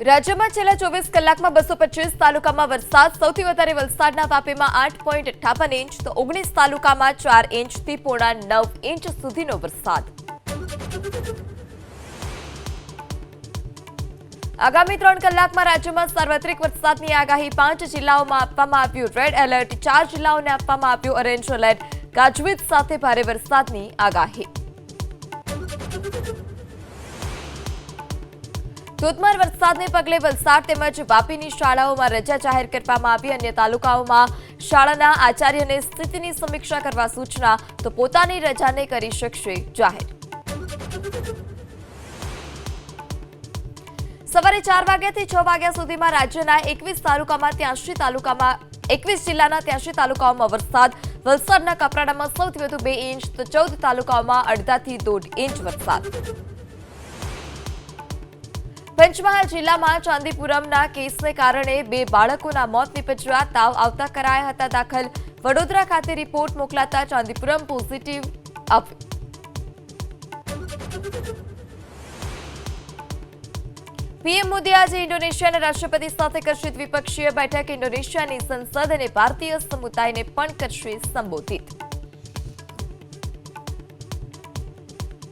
રાજ્યમાં છેલ્લા 24 કલાકમાં 225 તાલુકામાં વરસાદ. સૌથી વધારે વલસાડના વાપીમાં 8.58 ઇંચ તો 19 તાલુકામાં 4 ઇંચથી પોણા 9 ઇંચ સુધીનો વરસાદ. આગામી 3 કલાકમાં રાજ્યમાં સાર્વત્રિક વરસાદની આગાહી. 5 જિલ્લાઓમાં આપવામાં આવ્યું રેડ એલર્ટ. 4 જિલ્લાઓને આપવામાં આવ્યું ઓરેન્જ એલર્ટ. ગાજવીજ સાથે ભારે વરસાદની આગાહી. ધોધમાર વરસાદને પગલે વલસાડ તેમજ વાપીની શાળાઓમાં રજા જાહેર કરવામાં આવી. અન્ય તાલુકાઓમાં શાળાના આચાર્યને સ્થિતિની સમીક્ષા કરવા સૂચના, તો પોતાની રજાને કરી શકશે જાહેર. સવારે 4 વાગ્યાથી 6 વાગ્યા સુધીમાં રાજ્યના 21 જિલ્લાના 83 તાલુકાઓમાં વરસાદ. વલસાડના કપરાડામાં સૌથી વધુ 2 ઇંચ તો 14 તાલુકાઓમાં 1.5 થી 1.5 ઇંચ વરસાદ. પંચમહાલ જિલ્લામાં ચાંદીપુરમના કેસને કારણે 2 બાળકોના મોત નીપજ્યા. તાવ આવતા કરાયા હતા દાખલ. વડોદરા ખાતે રિપોર્ટ મોકલાતા ચાંદીપુરમ પોઝિટિવ આવ્યું. પીએમ મોદી આજે ઇન્ડોનેશિયાના રાષ્ટ્રપતિ સાથે કરશે દ્વિપક્ષીય બેઠક. ઇન્ડોનેશિયાની સંસદ અને ભારતીય સમુદાયને પણ કરશે સંબોધિત.